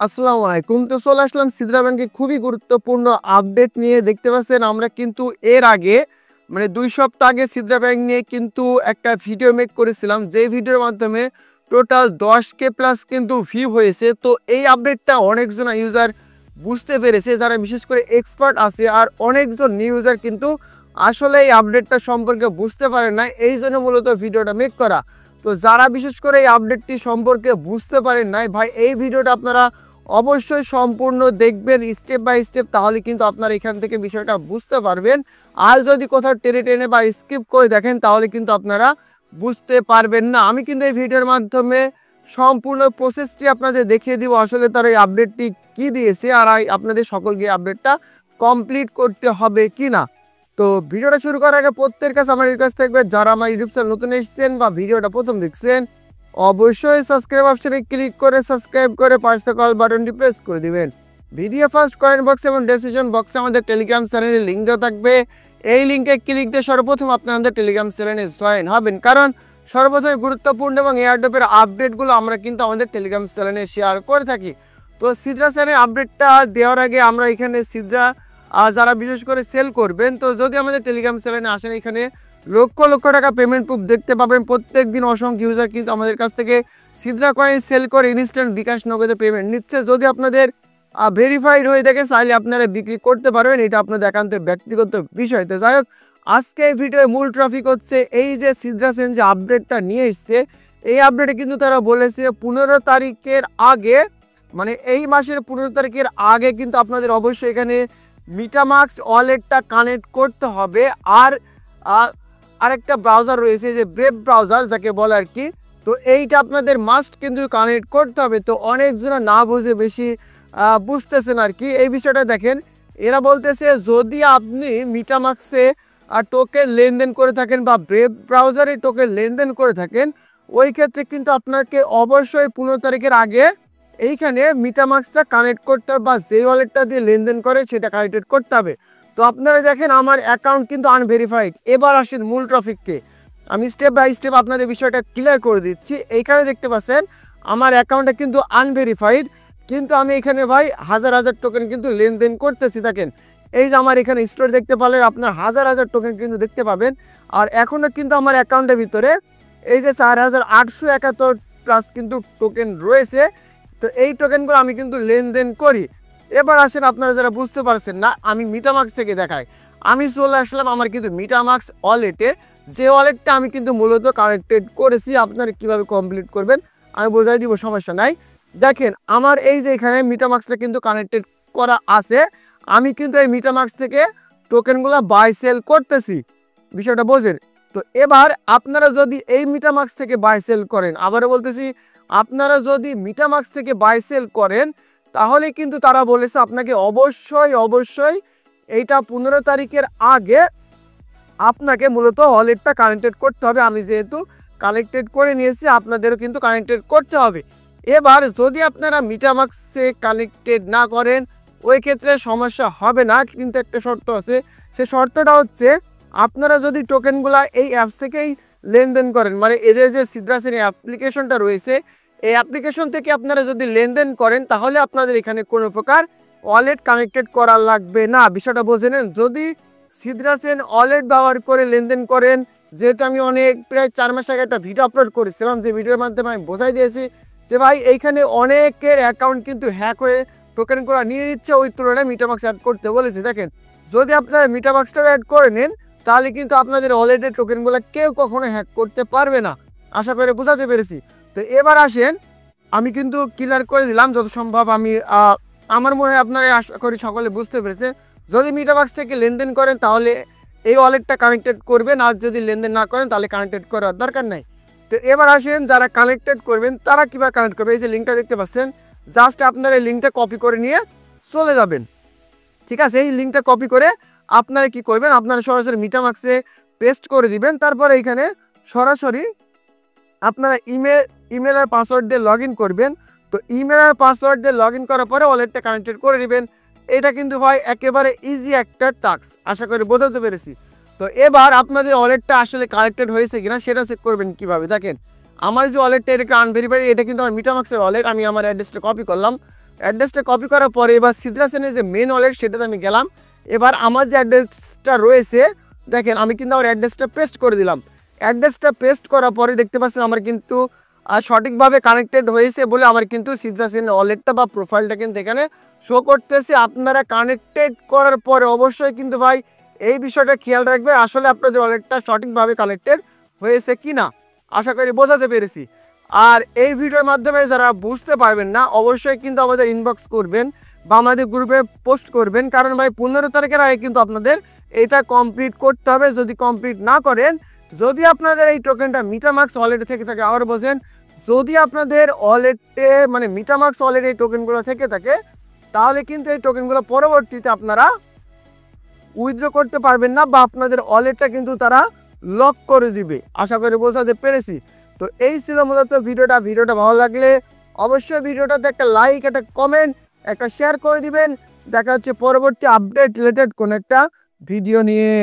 আসসালামু আলাইকুম। তো চলে আসলাম সিদরা ব্যাংকে খুবই গুরুত্বপূর্ণ আপডেট নিয়ে। দেখতে পাচ্ছেন আমরা কিন্তু এর আগে মানে ২ সপ্তাহ আগে সিদরা ব্যাংক নিয়ে কিন্তু একটা ভিডিও মেক করেছিলাম। যে ভিডিওর মাধ্যমে টোটাল ১০K প্লাস কিন্তু ভিউ হয়েছে। তো এই আপডেটটা অনেকজন ইউজার বুঝতে পেরেছে, যারা বিশেষ করে এক্সপার্ট আছে। আর অনেকজন নিউ ইউজার কিন্তু আসলে এই আপডেটটা সম্পর্কে বুঝতে পারে না। এইজন্য মূলত ভিডিওটা মেক করা। তো যারা বিশেষ করে এই আপডেটটি সম্পর্কে বুঝতে পারেন নাই ভাই, এই ভিডিওটা আপনারা অবশ্যই সম্পূর্ণ দেখবেন স্টেপ বাই স্টেপ, তাহলে কিন্তু আপনারা এখান থেকে বিষয়টা বুঝতে পারবেন। আর যদি কোথাও টেনে টেনে বা স্কিপ করে দেখেন তাহলে কিন্তু আপনারা বুঝতে পারবেন না। আমি কিন্তু এই ভিডিওর মাধ্যমে সম্পূর্ণ প্রসেসটি আপনাদের দেখিয়ে দিব, আসলে তার এই আপডেটটি কি দিয়েছে আর আপনাদের সকলকে আপডেটটা কমপ্লিট করতে হবে কি না। তো ভিডিওটা শুরু করার আগে প্রত্যেকের কাছে আমার রিকোয়েস্ট থাকবে, যারা আমার ইউটিউব চ্যানেল নতুন এসেছেন বা ভিডিওটা প্রথম দেখছেন অবশ্যই সাবস্ক্রাইব অপশনে ক্লিক করে সাবস্ক্রাইব করে পাশে থাকা অল বাটনটি প্রেস করে দিবেন। ভিডিও ফার্স্ট কমেন্ট বক্স এবং ডেসক্রিপশন বক্সে আমাদের টেলিগ্রাম চ্যানেলের লিঙ্ক দেওয়া থাকবে। এই লিঙ্কে ক্লিক দিয়ে সর্বপ্রথম আপনারা আমাদের টেলিগ্রাম চ্যানেলে জয়েন হবেন, কারণ সর্বপ্রথম গুরুত্বপূর্ণ এবং এয়ারড্রপের আপডেটগুলো আমরা কিন্তু আমাদের টেলিগ্রাম চ্যানেলে শেয়ার করে থাকি। তো সিদরা চ্যানেল আপডেটটা দেওয়ার আগে আমরা এখানে সিদরা যারা বিশেষ করে সেল করবেন, তো যদি আমাদের টেলিগ্রাম চ্যানেলে আসেন এখানে লক্ষ লক্ষ টাকা পেমেন্ট প্রুফ দেখতে পাবেন। প্রত্যেক দিন অসংখ্য ইউজার কিন্তু আমাদের কাছ থেকে সিদরা কয়েন সেল করে ইনস্ট্যান্ট বিকাশ নগদে পেমেন্ট নিচ্ছে। যদি আপনাদের ভেরিফাইড হয়ে থাকে চাইলে আপনারা বিক্রি করতে পারবেন, এটা আপনাদের একান্ত ব্যক্তিগত বিষয়। তো যাই হোক, আজকে এই ভিডিওর মূল ট্রাফিক হচ্ছে এই যে সিদরা সেন যে আপডেটটা নিয়ে এসছে, এই আপডেটে কিন্তু তারা বলেছে 15 তারিখের আগে, মানে এই মাসের 15 তারিখের আগে কিন্তু আপনাদের অবশ্যই এখানে মিটামাক্স ওয়ালেটটা কানেক্ট করতে হবে। আর আরেকটা ব্রাউজার রয়েছে যে ব্রেভ ব্রাউজার যাকে বলে আর কি, তো এইটা আপনাদের মাস্ট কিন্তু কানেক্ট করতে হবে। তো অনেকজন না বুঝে বেশি বুঝতেছেন আর কি এই বিষয়টা। দেখেন এরা বলতেছে যদি আপনি মিটামাক্সে টোকেন লেনদেন করে থাকেন বা ব্রেভ ব্রাউজারে টোকেন লেনদেন করে থাকেন, ওই ক্ষেত্রে কিন্তু আপনাকে অবশ্যই 15 তারিখের আগে এইখানে মিটামাক্সটা কানেক্ট করতে হবে বা যে ওয়ালেটটা দিয়ে লেনদেন করে সেটা কানেক্টেড করতে হবে। তো আপনারা দেখেন আমার অ্যাকাউন্ট কিন্তু আনভেরিফাইড। এবার আসেন মূল টপিকে, আমি স্টেপ বাই স্টেপ আপনাদের বিষয়টা ক্লিয়ার করে দিচ্ছি। এইখানে দেখতে পাচ্ছেন আমার অ্যাকাউন্টটা কিন্তু আনভেরিফাইড, কিন্তু আমি এখানে ভাই হাজার হাজার টোকেন কিন্তু লেনদেন করতেছি। দেখেন এই যে আমার এখানে স্টোর দেখতে পারলে আপনার হাজার হাজার টোকেন কিন্তু দেখতে পাবেন। আর এখনও কিন্তু আমার অ্যাকাউন্টের ভিতরে এই যে 4871 প্লাস কিন্তু টোকেন রয়েছে। তো এই টোকেনগুলো আমি কিন্তু লেনদেন করি। এবার আসেন আপনারা যারা বুঝতে পারছেন না, আমি মিটামাক্স থেকে দেখাই। আমি চলে আসলাম আমার কিন্তু মিটামাক্স ওয়ালেটে, যে ওয়ালেটটা আমি কিন্তু মূলত কানেক্টেড করেছি। আপনারা কিভাবে কমপ্লিট করবেন আমি বোঝাই দিব, সমস্যা নাই। দেখেন আমার এই যে এখানে মিটামাক্সটা কিন্তু কানেক্টেড করা আছে, আমি কিন্তু এই মিটামাক্স থেকে টোকেনগুলো বাই সেল করতেছি, বিষয়টা বোঝেন। তো এবার আপনারা যদি এই মিটামাক্স থেকে বাই সেল করেন, আবারও বলতেছি আপনারা যদি মিটামাক্স থেকে বাই সেল করেন তাহলে কিন্তু তারা বলেছে আপনাকে অবশ্যই এইটা 15 তারিখের আগে আপনাকে মূলত ওয়ালেটটা কানেক্টেড করতে হবে। আমি যেহেতু কানেক্টেড করে নিয়েছি আপনাদেরও কিন্তু কানেক্টেড করতে হবে। এবার যদি আপনারা মিটামাক্সে কানেক্টেড না করেন ওই ক্ষেত্রে সমস্যা হবে না, কিন্তু একটা শর্ত আছে। সে শর্তটা হচ্ছে আপনারা যদি টোকেনগুলা এই অ্যাপস থেকেই লেনদেন করেন, মানে এদের যে সিদরা সেন অ্যাপ্লিকেশনটা রয়েছে এই অ্যাপ্লিকেশন থেকে আপনারা যদি লেনদেন করেন তাহলে আপনাদের এখানে কোনো প্রকার ওয়ালেট কানেক্টেড করা লাগবে না, বিষয়টা বুঝে নেন। যদি সিদরা সেন ওয়ালেট ব্যবহার করে লেনদেন করেন, যেহেতু আমি প্রায় 4 মাস আগে একটা ভিডিও আপলোড করেছিলাম, যে ভিডিওর মাধ্যমে আমি বোঝাই দিয়েছি যে ভাই এইখানে অনেকের অ্যাকাউন্ট কিন্তু হ্যাক হয়ে টোকেনগুলো নিয়ে নিচ্ছে, ওই তুলনায় মিটামাক্স অ্যাড করতে বলেছে। দেখেন যদি আপনারা মিটামাক্সটাও অ্যাড করে নেন তাহলে কিন্তু আপনাদের ওয়ালেটের টোকেনগুলো কেউ কখনো হ্যাক করতে পারবে না, আশা করে বোঝাতে পেরেছি। তো এবার আসেন আমি কিন্তু ক্লিয়ার করে দিলাম যত সম্ভব। আমি আমার মনে হয় আপনারা আশা করি সকলে বুঝতে পেরেছে। যদি মিটামাক্স থেকে লেনদেন করেন তাহলে এই ওয়ালেটটা কানেক্টেড করবেন, আর যদি লেনদেন না করেন তাহলে কানেক্টেড করার দরকার নাই। তো এবার আসেন যারা কানেক্টেড করবেন তারা কীভাবে কানেক্ট করবে, এই যে লিঙ্কটা দেখতে পাচ্ছেন, জাস্ট আপনারা এই লিঙ্কটা কপি করে নিয়ে চলে যাবেন। ঠিক আছে, এই লিঙ্কটা কপি করে আপনারা কি করবেন, আপনারা সরাসরি মিটামাক্সে পেস্ট করে দিবেন। তারপরে এইখানে সরাসরি আপনারা ইমেল আর পাসওয়ার্ড দিয়ে লগ ইন করবেন। তো ইমেল আর পাসওয়ার্ড দিয়ে লগ ইন করার পরে ওয়ালেটটা কানেক্টেড করে নেবেন। এটা কিন্তু ভাই একেবারে ইজি একটা টাস্ক, আশা করি বোঝাতে পেরেছি। তো এবার আপনাদের ওয়ালেটটা আসলে কানেক্টেড হয়েছে কিনা সেটা চেক করবেন কীভাবে। দেখেন আমার যে ওয়ালেটটা, এটাকে আনভেরিফাইড, এটা কিন্তু আমার মিটামাক্সের ওয়ালেট। আমি আমার অ্যাড্রেসটা কপি করলাম, অ্যাড্রেসটা কপি করার পরে এবার সিদ্রা সেনের যে মেন ওয়ালেট সেটাতে আমি গেলাম। এবার আমার যে অ্যাড্রেসটা রয়েছে দেখেন আমি কিন্তু আমার অ্যাড্রেসটা পেস্ট করে দিলাম। অ্যাড্রেসটা পেস্ট করার পরে দেখতে পাচ্ছেন আমার কিন্তু সঠিকভাবে কানেক্টেড হয়েছে বলে আমার কিন্তু সিদ্রা সেন ওয়ালেটটা বা প্রোফাইলটা কিন্তু এখানে শো করতেছে। আপনারা কানেক্টেড করার পরে অবশ্যই কিন্তু ভাই এই বিষয়টা খেয়াল রাখবে আসলে আপনাদের ওয়ালেটটা সঠিকভাবে কানেক্টেড হয়েছে কি না। আশা করি বোঝাতে পেরেছি। আর এই ভিডিওর মাধ্যমে যারা বুঝতে পারবেন না অবশ্যই কিন্তু আমাদের ইনবক্স করবেন বা আমাদের গ্রুপে পোস্ট করবেন, কারণ ভাই 15 তারিখের আগে কিন্তু আপনাদের এটা কমপ্লিট করতে হবে। যদি কমপ্লিট না করেন, যদি আপনাদের এই টোকেনটা মিটামাক্স ওয়ালেটে থেকে থাকে, আবার বোঝেন যদি আপনাদের ওয়ালেটে মানে মিটামাক্স ওয়ালেটে এই টোকেনগুলো থেকে থাকে তাহলে কিন্তু এই টোকেনগুলো পরবর্তীতে আপনারা উইথড্র করতে পারবেন না বা আপনাদের ওয়ালেটটা কিন্তু তারা লক করে দিবে। আশা করি বোঝাতে পেরেছি। তো এই ছিল মূলত ভিডিওটা ভালো লাগলে অবশ্যই ভিডিওটাতে একটা লাইক, একটা কমেন্ট, একটা শেয়ার করে দিবেন। দেখা হচ্ছে পরবর্তী আপডেট রিলেটেড কোন একটা ভিডিও নিয়ে।